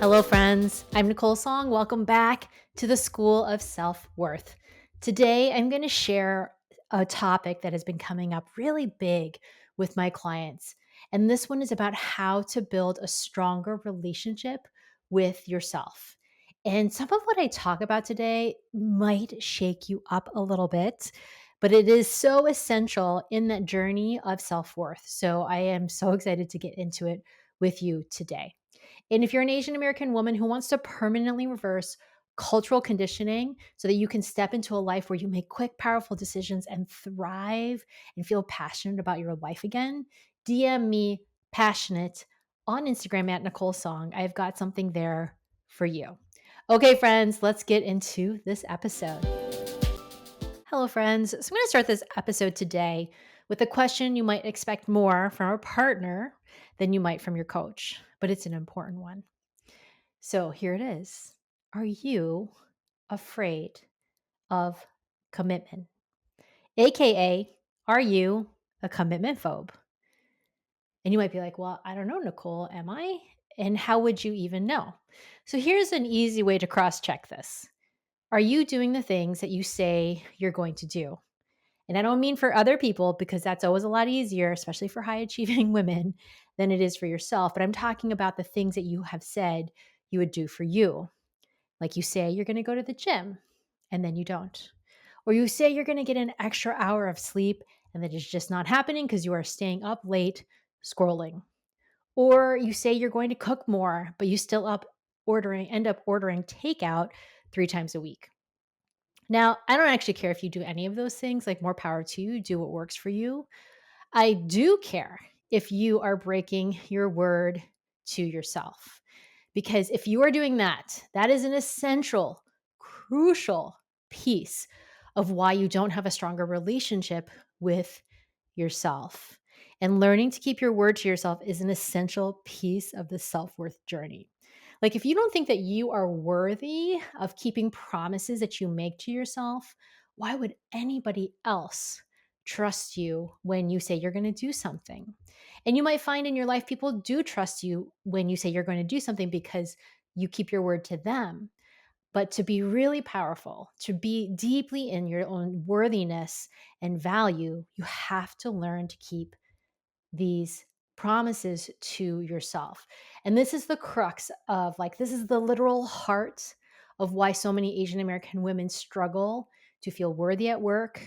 Hello, friends. I'm Nicole Song. Welcome back to the School of Self-Worth. Today, I'm going to share a topic that has been coming up really big with my clients. And this one is about how to build a stronger relationship with yourself. And some of what I talk about today might shake you up a little bit, but it is so essential in that journey of self-worth. So I am so excited to get into it with you today. And if you're an Asian American woman who wants to permanently reverse cultural conditioning so that you can step into a life where you make quick, powerful decisions and thrive and feel passionate about your life again, DM me passionate on Instagram at Nicole Song. I've got something there for you. Okay, friends, let's get into this episode. Hello, friends. So I'm going to start this episode today with a question you might expect more from a partner than you might from your coach, but it's an important one. So here it is. Are you afraid of commitment? AKA, are you a commitment phobe? And you might be like, well, I don't know, Nicole, am I? And how would you even know? So here's an easy way to cross check this. Are you doing the things that you say you're going to do? And I don't mean for other people because that's always a lot easier, especially for high achieving women, than it is for yourself. But I'm talking about the things that you have said you would do for you. Like you say you're going to go to the gym and then you don't. Or you say you're going to get an extra hour of sleep and that is just not happening because you are staying up late scrolling. Or you say you're going to cook more, but you still end up ordering takeout 3 times a week. Now, I don't actually care if you do any of those things, like more power to you, do what works for you. I do care if you are breaking your word to yourself. Because if you are doing that, that is an essential, crucial piece of why you don't have a stronger relationship with yourself. And learning to keep your word to yourself is an essential piece of the self-worth journey. Like if you don't think that you are worthy of keeping promises that you make to yourself, why would anybody else trust you when you say you're going to do something? And you might find in your life people do trust you when you say you're going to do something because you keep your word to them. But to be really powerful, to be deeply in your own worthiness and value, you have to learn to keep these promises to yourself. And this is the crux of this is the literal heart of why so many Asian American women struggle to feel worthy at work,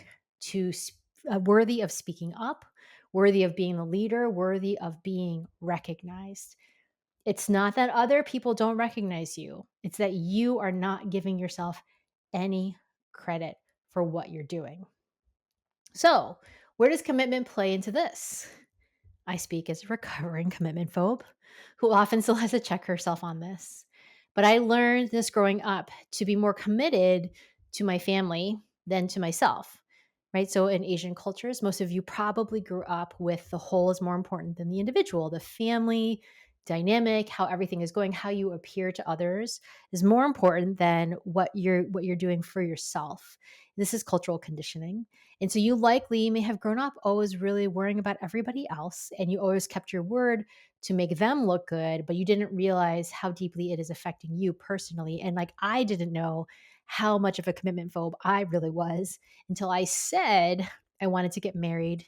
worthy of speaking up, worthy of being the leader, worthy of being recognized. It's not that other people don't recognize you. It's that you are not giving yourself any credit for what you're doing. So, where does commitment play into this? I speak as a recovering commitment phobe who often still has to check herself on this. But I learned this growing up to be more committed to my family than to myself, right? So in Asian cultures, most of you probably grew up with the whole is more important than the individual. The family dynamic, how everything is going, how you appear to others is more important than what you're doing for yourself. This is cultural conditioning. And so you likely may have grown up always really worrying about everybody else, and you always kept your word to make them look good, but you didn't realize how deeply it is affecting you personally. And I didn't know how much of a commitment phobe I really was until I said I wanted to get married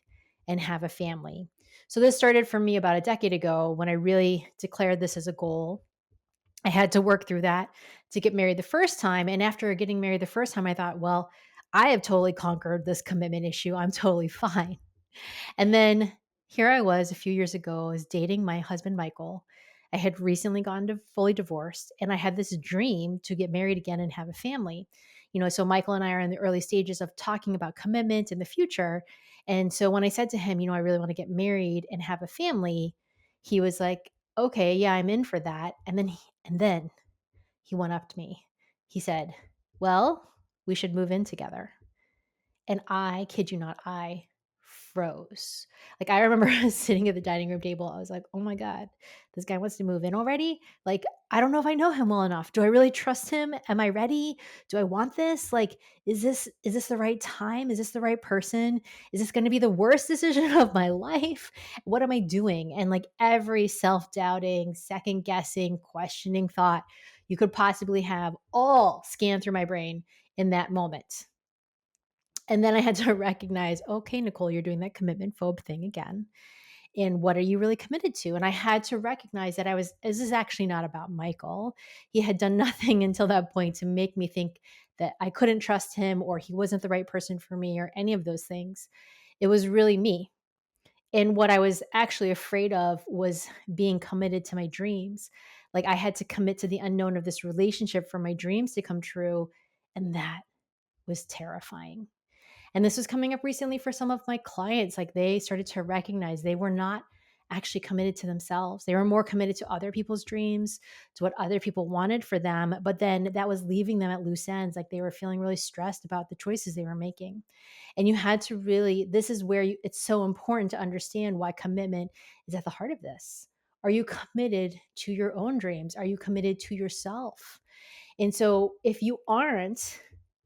and have a family. So this started for me about a decade ago when I really declared this as a goal. I had to work through that to get married the first time. And after getting married the first time, I thought, well, I have totally conquered this commitment issue. I'm totally fine. And then here I was a few years ago, I was dating my husband, Michael. I had recently gone to fully divorced, and I had this dream to get married again and have a family. So Michael and I are in the early stages of talking about commitment in the future. And so when I said to him, I really want to get married and have a family, he was like, okay, yeah, I'm in for that. And then he went up to me. He said, well, we should move in together. And I kid you not, I froze. Like, I remember sitting at the dining room table. I was like, "Oh my god, this guy wants to move in already? Like, I don't know if I know him well enough. Do I really trust him? Am I ready? Do I want this? Like, is this the right time? Is this the right person? Is this gonna be the worst decision of my life? What am I doing?" And, like, every self-doubting, second-guessing, questioning thought you could possibly have all scan through my brain in that moment. And then I had to recognize, okay, Nicole, you're doing that commitment phobe thing again. And what are you really committed to? And I had to recognize that this is actually not about Michael. He had done nothing until that point to make me think that I couldn't trust him or he wasn't the right person for me or any of those things. It was really me. And what I was actually afraid of was being committed to my dreams. Like, I had to commit to the unknown of this relationship for my dreams to come true. And that was terrifying. And this was coming up recently for some of my clients. Like, they started to recognize they were not actually committed to themselves. They were more committed to other people's dreams, to what other people wanted for them. But then that was leaving them at loose ends. Like, they were feeling really stressed about the choices they were making. And you had to really, this is where it's so important to understand why commitment is at the heart of this. Are you committed to your own dreams? Are you committed to yourself? And so if you aren't,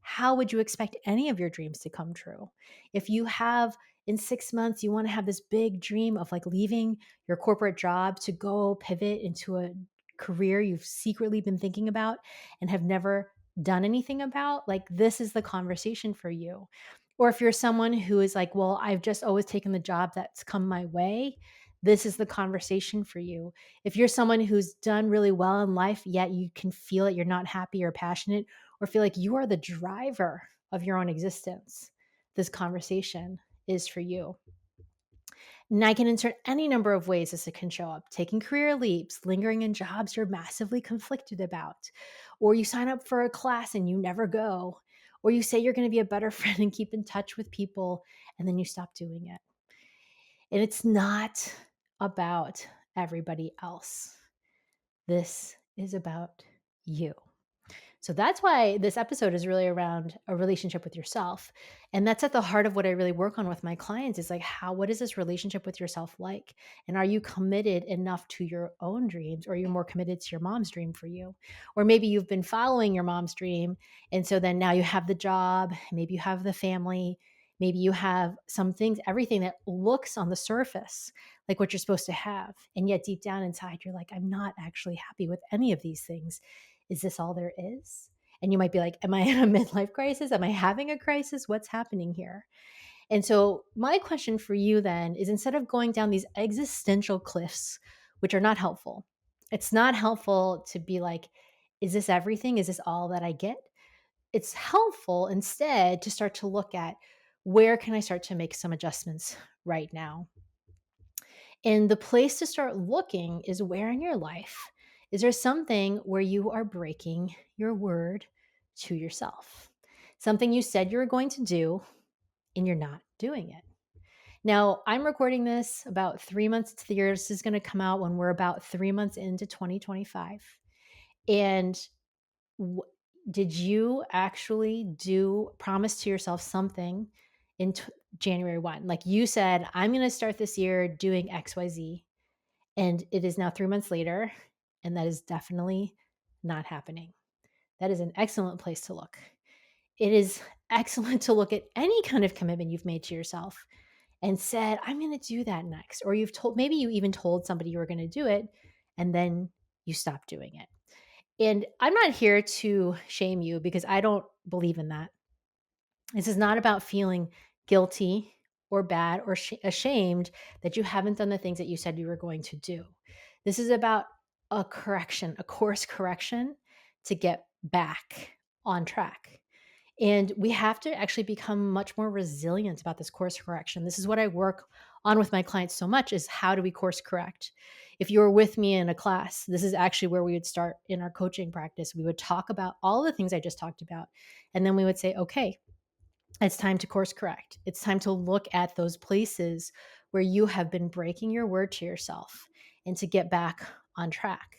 how would you expect any of your dreams to come true? If you have in 6 months, you want to have this big dream of like leaving your corporate job to go pivot into a career you've secretly been thinking about and have never done anything about, like this is the conversation for you. Or if you're someone who is like, well, I've just always taken the job that's come my way, this is the conversation for you. If you're someone who's done really well in life, yet you can feel it, you're not happy or passionate, or feel like you are the driver of your own existence, this conversation is for you. And I can insert any number of ways this can show up: taking career leaps, lingering in jobs you're massively conflicted about, or you sign up for a class and you never go, or you say you're going to be a better friend and keep in touch with people, and then you stop doing it. And it's not about everybody else. This is about you. So that's why this episode is really around a relationship with yourself. And that's at the heart of what I really work on with my clients is like, what is this relationship with yourself like? And are you committed enough to your own dreams, or are you more committed to your mom's dream for you? Or maybe you've been following your mom's dream. And so then now you have the job, maybe you have the family, maybe you have some things, everything that looks on the surface like what you're supposed to have. And yet deep down inside, you're like, I'm not actually happy with any of these things. Is this all there is? And you might be like, am I in a midlife crisis? Am I having a crisis? What's happening here? And so, my question for you then is, instead of going down these existential cliffs, which are not helpful, it's not helpful to be like, is this everything? Is this all that I get? It's helpful instead to start to look at, where can I start to make some adjustments right now? And the place to start looking is, where in your life is there something where you are breaking your word to yourself? Something you said you were going to do and you're not doing it. Now, I'm recording this about 3 months to the year. This is going to come out when we're about 3 months into 2025. And w- did you actually promise to yourself something in January 1? Like, you said, I'm going to start this year doing XYZ. And it is now 3 months later, and that is definitely not happening. That is an excellent place to look. It is excellent to look at any kind of commitment you've made to yourself and said, I'm going to do that next. Or maybe you even told somebody you were going to do it, and then you stopped doing it. And I'm not here to shame you, because I don't believe in that. This is not about feeling guilty or bad or ashamed that you haven't done the things that you said you were going to do. This is about a correction, a course correction to get back on track. And we have to actually become much more resilient about this course correction. This is what I work on with my clients so much, is how do we course correct? If you were with me in a class, this is actually where we would start in our coaching practice. We would talk about all the things I just talked about. And then we would say, okay, it's time to course correct. It's time to look at those places where you have been breaking your word to yourself and to get back on track.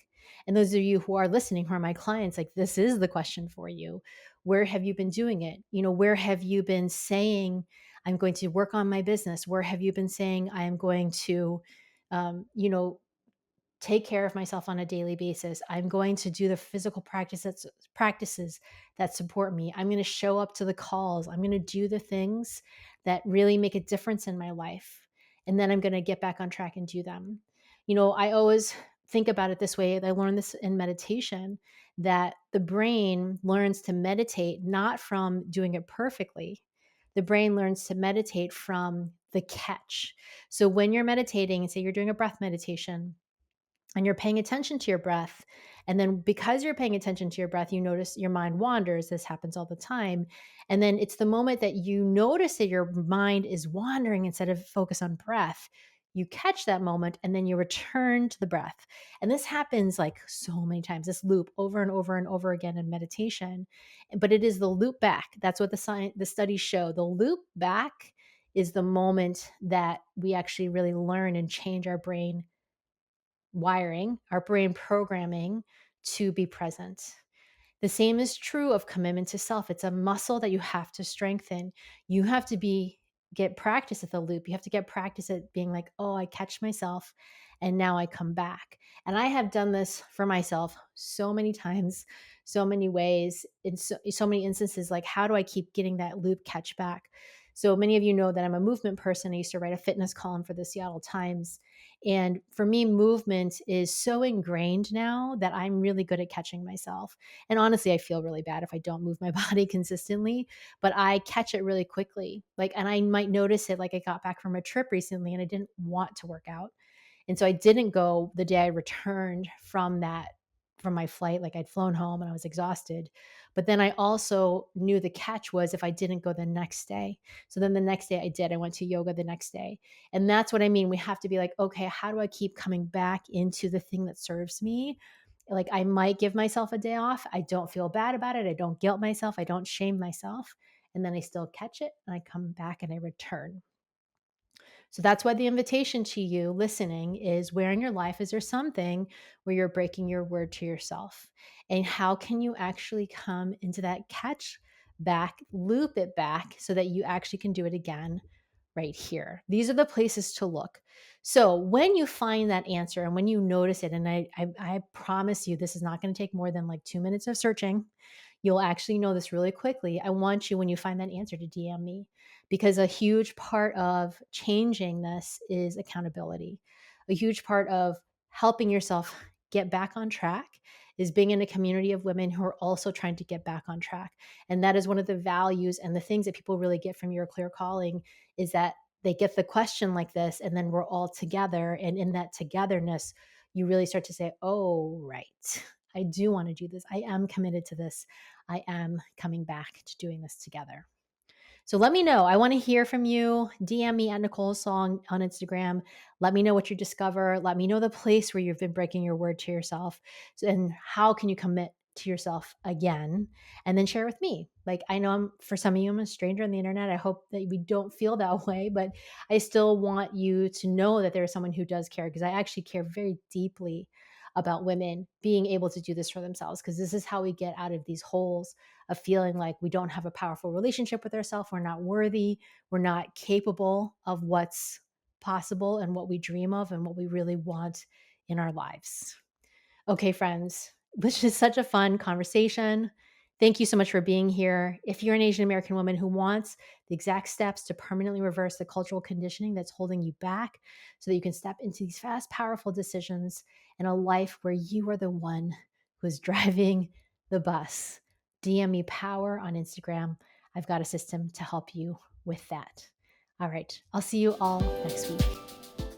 And those of you who are listening, who are my clients, like, this is the question for you. Where have you been doing it? Where have you been saying, I'm going to work on my business. Where have you been saying I am going to, you know, take care of myself on a daily basis. I'm going to do the physical practices that support me. I'm going to show up to the calls. I'm going to do the things that really make a difference in my life. And then I'm going to get back on track and do them. I always think about it this way. I learned this in meditation, that the brain learns to meditate not from doing it perfectly. The brain learns to meditate from the catch. So when you're meditating, and say you're doing a breath meditation, and you're paying attention to your breath. And then because you're paying attention to your breath, you notice your mind wanders. This happens all the time. And then it's the moment that you notice that your mind is wandering instead of focus on breath. You catch that moment and then you return to the breath. And this happens like so many times, this loop over and over and over again in meditation. But it is the loop back. That's what the studies show. The loop back is the moment that we actually really learn and change our brain wiring, our brain programming to be present. The same is true of commitment to self. It's a muscle that you have to strengthen. You have to get practice at the loop. You have to get practice at being like, oh, I catch myself and now I come back. And I have done this for myself so many times, so many ways, in so many instances. Like, how do I keep getting that loop catch back? So many of you know that I'm a movement person. I used to write a fitness column for the Seattle Times. And for me, movement is so ingrained now that I'm really good at catching myself. And honestly, I feel really bad if I don't move my body consistently, but I catch it really quickly. And I might notice it, like I got back from a trip recently and I didn't want to work out. And so I didn't go the day I returned from my flight. Like, I'd flown home and I was exhausted. But then I also knew the catch was if I didn't go the next day. So then the next day I did. I went to yoga the next day. And that's what I mean. We have to be like, okay, how do I keep coming back into the thing that serves me? Like, I might give myself a day off. I don't feel bad about it. I don't guilt myself. I don't shame myself. And then I still catch it and I come back and I return. So that's why the invitation to you listening is, where in your life is there something where you're breaking your word to yourself? And how can you actually come into that catch back, loop it back so that you actually can do it again right here? These are the places to look. So when you find that answer and when you notice it, and I promise you, this is not going to take more than like 2 minutes of searching. You'll actually know this really quickly. I want you, when you find that answer, to DM me, because a huge part of changing this is accountability. A huge part of helping yourself get back on track is being in a community of women who are also trying to get back on track. And that is one of the values and the things that people really get from Your Clear Calling, is that they get the question like this, and then we're all together. And in that togetherness, you really start to say, oh, right, I do want to do this. I am committed to this. I am coming back to doing this together. So let me know. I want to hear from you. DM me at Nicole Song on Instagram. Let me know what you discover. Let me know the place where you've been breaking your word to yourself. And how can you commit to yourself again? And then share with me. Like, I know for some of you, I'm a stranger on the internet. I hope that we don't feel that way, but I still want you to know that there's someone who does care, because I actually care very deeply about women being able to do this for themselves, because this is how we get out of these holes of feeling like we don't have a powerful relationship with ourselves. We're not worthy. We're not capable of what's possible and what we dream of and what we really want in our lives. Okay, friends, this is such a fun conversation. Thank you so much for being here. If you're an Asian American woman who wants the exact steps to permanently reverse the cultural conditioning that's holding you back so that you can step into these fast, powerful decisions in a life where you are the one who's driving the bus, DM me power on Instagram. I've got a system to help you with that. All right. I'll see you all next week.